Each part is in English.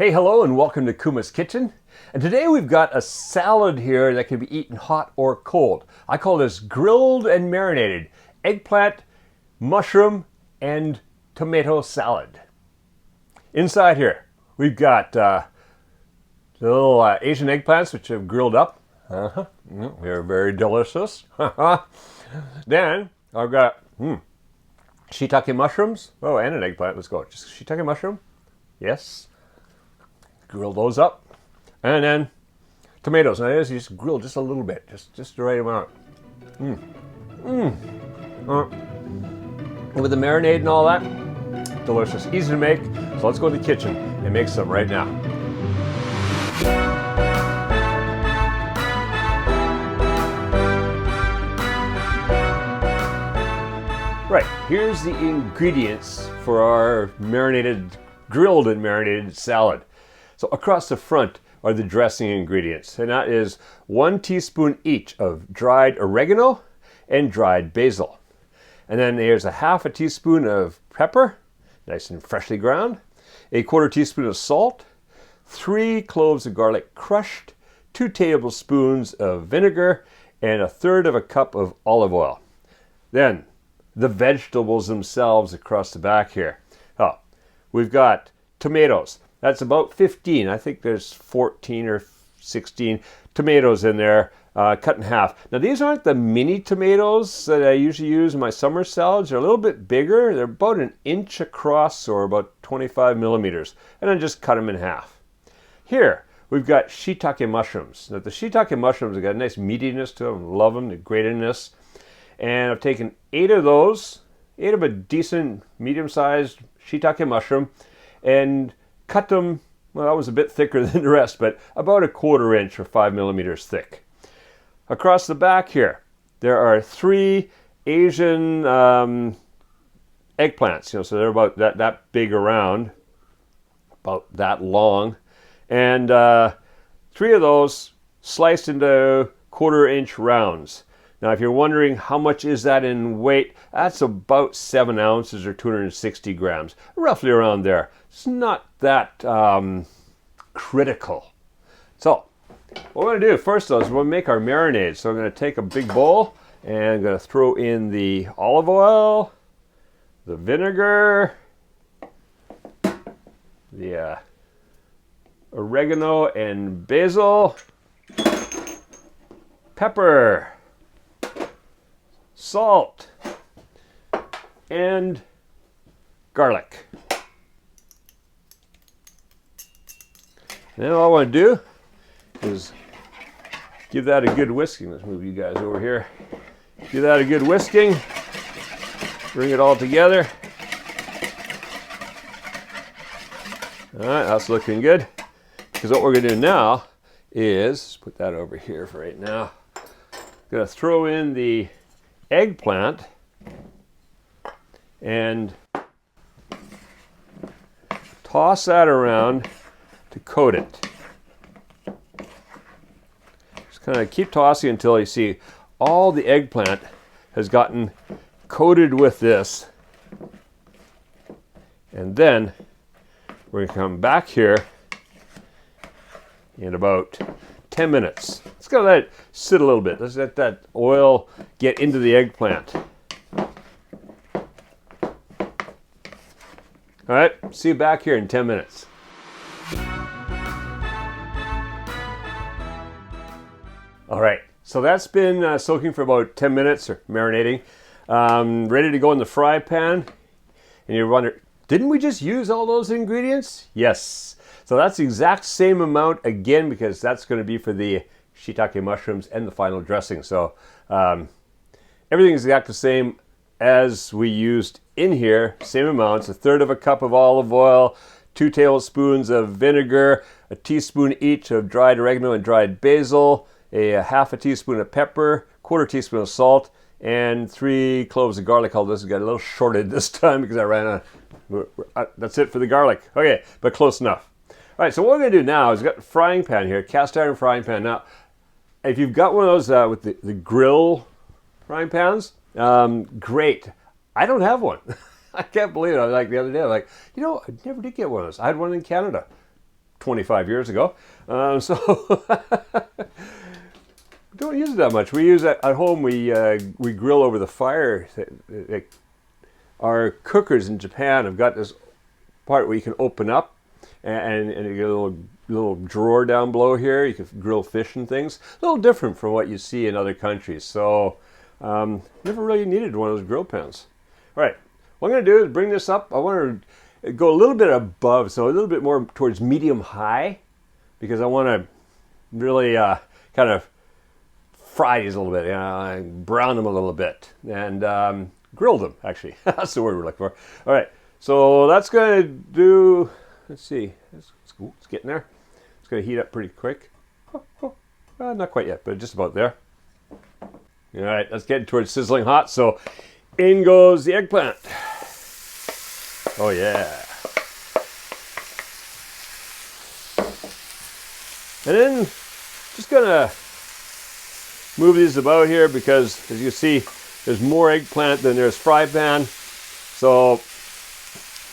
Hey, hello, and welcome to Kuma's Kitchen. And today we've got a salad here that can be eaten hot or cold. I call this grilled and marinated eggplant, mushroom, and tomato salad. Inside here, we've got the little Asian eggplants, which have grilled up. They're very delicious. Then I've got shiitake mushrooms. Oh, and an eggplant. Let's go. Just shiitake mushroom. Yes. Grill those up. And then tomatoes. Now this you just grill just a little bit. Just the right amount. And with the marinade and all that, delicious. Easy to make. So let's go to the kitchen and make some right now. Right, here's the ingredients for our grilled and marinated salad. So across the front are the dressing ingredients, and that is 1 teaspoon each of dried oregano and dried basil. And then there's a half a teaspoon of pepper, nice and freshly ground, a 1/4 teaspoon of salt, 3 cloves of garlic crushed, 2 tablespoons of vinegar, and 1/3 cup of olive oil. Then the vegetables themselves across the back here. Oh, we've got tomatoes. That's about 15. I think there's 14 or 16 tomatoes in there, cut in half. Now these aren't the mini tomatoes that I usually use in my summer salads. They're a little bit bigger. They're about 1 inch across or about 25 millimeters. And then just cut them in half. Here, we've got shiitake mushrooms. Now the shiitake mushrooms have got a nice meatiness to them. Love them, the gratiness. And I've taken 8 of those, 8 of a decent medium-sized shiitake mushroom, and cut them, well, that was a bit thicker than the rest, but about 1/4 inch or 5 millimeters thick. Across the back here, there are 3 Asian eggplants, so they're about that big around, about that long, and 3 of those sliced into 1/4 inch rounds. Now, if you're wondering how much is that in weight, that's about 7 ounces or 260 grams, roughly around there. It's not that critical. So, what we're going to do first, though, is we're going to make our marinade. So I'm going to take a big bowl, and I'm going to throw in the olive oil, the vinegar, the oregano and basil, pepper, salt, and garlic. And then all I want to do is give that a good whisking. Let's move you guys over here. Give that a good whisking. Bring it all together. All right, that's looking good. Because what we're going to do now is, put that over here for right now. Going to throw in the eggplant and toss that around to coat it. Just kind of keep tossing until you see all the eggplant has gotten coated with this. And then we're going to come back here in about 10 minutes. Let's go let it sit a little bit. Let's let that oil get into the eggplant. All right, see you back here in 10 minutes. All right, so that's been soaking for about 10 minutes or marinating. Ready to go in the fry pan. And you wonder, didn't we just use all those ingredients? Yes. So that's the exact same amount again, because that's going to be for the shiitake mushrooms and the final dressing. So everything is exactly the same as we used in here, same amounts, 1/3 cup of olive oil, 2 tablespoons of vinegar, a teaspoon each of dried oregano and dried basil, a half a teaspoon of pepper, 1/4 teaspoon of salt, and 3 cloves of garlic. Although this got a little shorted this time because I ran out. That's it for the garlic. Okay, but close enough. All right, so what we're going to do now is we've got a frying pan here, cast iron frying pan. Now, if you've got one of those with the grill frying pans, great. I don't have one. I can't believe it. I was like the other day, I was like, I never did get one of those. I had one in Canada. 25 years ago. So don't use it that much. We use it at home. We grill over the fire. Our cookers in Japan have got this part where you can open up, and you get a little drawer down below here. You can grill fish and things. A little different from what you see in other countries. So never really needed one of those grill pans. All right, what I'm going to do is bring this up. I want to go a little bit above, so a little bit more towards medium high, because I want to really kind of fry these a little bit, brown them a little bit, and grill them, actually. That's the word we're looking for. All right, so that's going to do, let's see, it's getting there. It's going to heat up pretty quick. Not quite yet, but just about there. All right, let's get towards sizzling hot. So in goes the eggplant. Oh yeah. And then just gonna move these about here because, as you see, there's more eggplant than there's fry pan. So I'm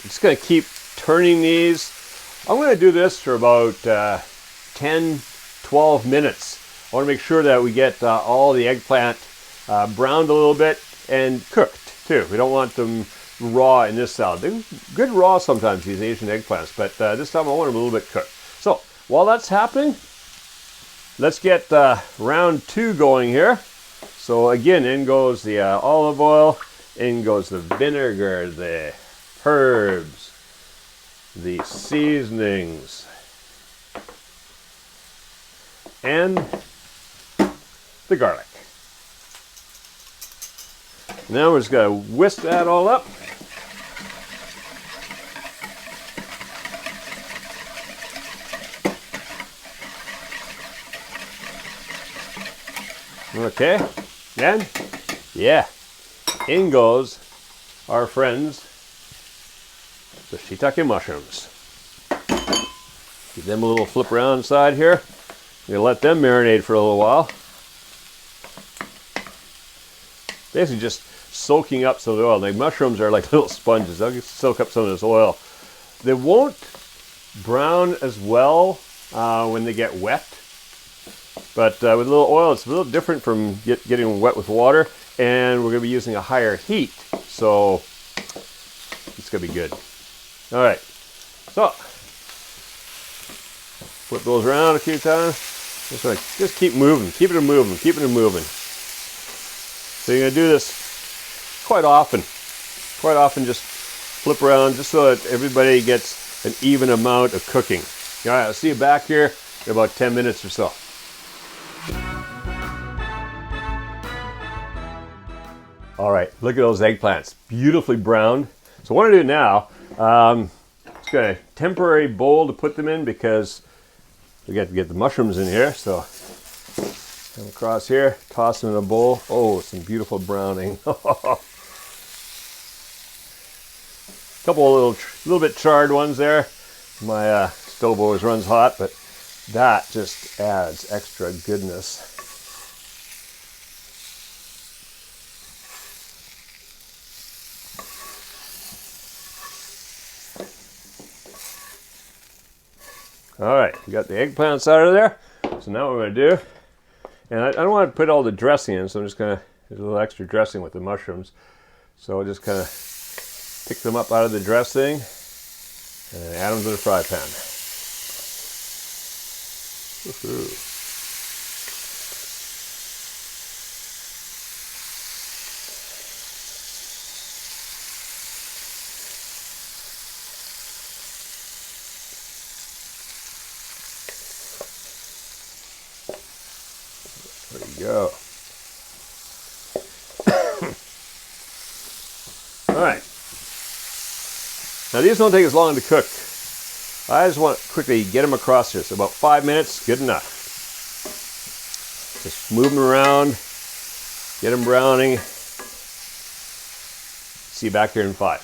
just gonna keep turning these. I'm gonna do this for about 10, 12 minutes. I want to make sure that we get all the eggplant browned a little bit and cooked too. We don't want them raw in this salad. They're good raw sometimes, these Asian eggplants, but this time I want them a little bit cooked. So while that's happening, let's get round 2 going here. So again, in goes the olive oil, in goes the vinegar, the herbs, the seasonings, and the garlic. Now we're just going to whisk that all up. Okay, and yeah, in goes our friends, the shiitake mushrooms. Give them a little flip around inside here. We're gonna let them marinate for a little while. Basically just soaking up some of the oil. The mushrooms are like little sponges. They'll soak up some of this oil. They won't brown as well when they get wet. But with a little oil, it's a little different from getting wet with water. And we're going to be using a higher heat. So it's going to be good. All right. So flip those around a few times. Just keep moving. Keep it moving. Keep it moving. So you're going to do this quite often. Quite often, just flip around just so that everybody gets an even amount of cooking. All right, I'll see you back here in about 10 minutes or so. All right, look at those eggplants, beautifully browned. So what I'm going to do now, just got a temporary bowl to put them in because we got to get the mushrooms in here. So come across here, toss them in a bowl. Oh, some beautiful browning. Couple of little bit charred ones there. My stove always runs hot, but that just adds extra goodness. All right, we got the eggplants out of there. So now what we're going to do, and I don't want to put all the dressing in, so I'm just going to, there's a little extra dressing with the mushrooms. So I'll just kind of pick them up out of the dressing and add them to the fry pan. Woohoo. There you go. All right. Now these don't take as long to cook. I just want to quickly get them across here. So about 5 minutes, good enough. Just move them around, get them browning. See you back here in 5.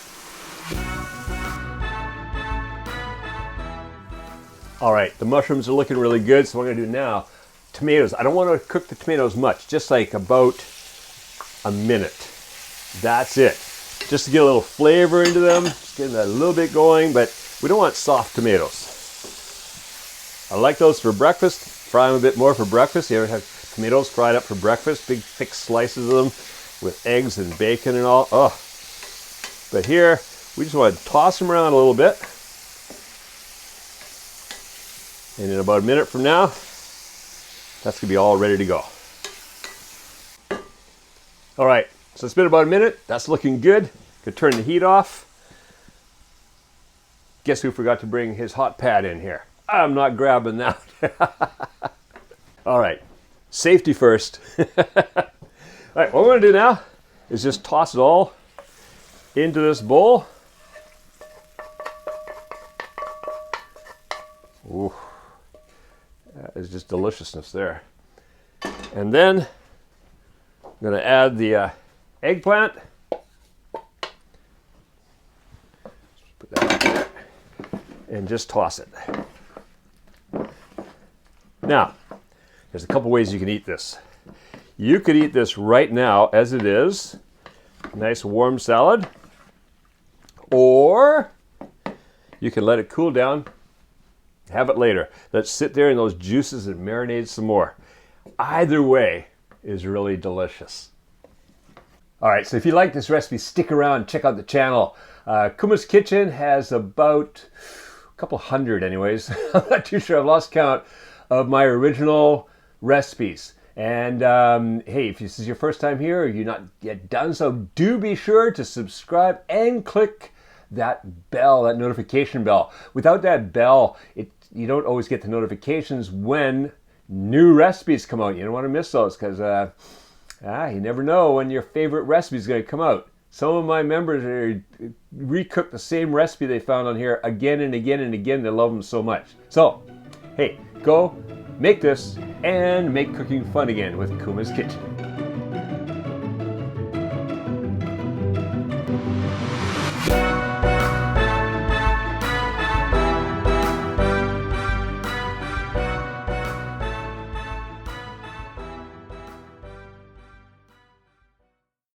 All right, the mushrooms are looking really good. So what I'm going to do now, tomatoes. I don't want to cook the tomatoes much, just like about a minute. That's it. Just to get a little flavor into them, just getting that a little bit going, but we don't want soft tomatoes. I like those for breakfast. Fry them a bit more for breakfast. You ever have tomatoes fried up for breakfast? Big thick slices of them with eggs and bacon and all. Oh. But here, we just want to toss them around a little bit. And in about a minute from now, that's going to be all ready to go. All right, so it's been about a minute. That's looking good. Could turn the heat off. Guess who forgot to bring his hot pad in here? I'm not grabbing that. All right, safety first. All right, what we're gonna do now is just toss it all into this bowl. Ooh, that is just deliciousness there. And then I'm gonna add the eggplant. Put that up there and just toss it. Now, there's a couple ways you can eat this. You could eat this right now as it is, nice warm salad, or you can let it cool down, have it later. Let it sit there in those juices and marinate some more. Either way is really delicious. All right, so if you like this recipe, stick around, check out the channel. Kuma's Kitchen has about a couple hundred anyways. I'm not too sure, I've lost count of my original recipes. And hey, if this is your first time here or you're not yet done so, do be sure to subscribe and click that bell, that notification bell. Without that bell, you don't always get the notifications when new recipes come out. You don't want to miss those because you never know when your favorite recipe is going to come out. Some of my members recook the same recipe they found on here again and again and again. They love them so much. So, hey, go make this and make cooking fun again with Kuma's Kitchen.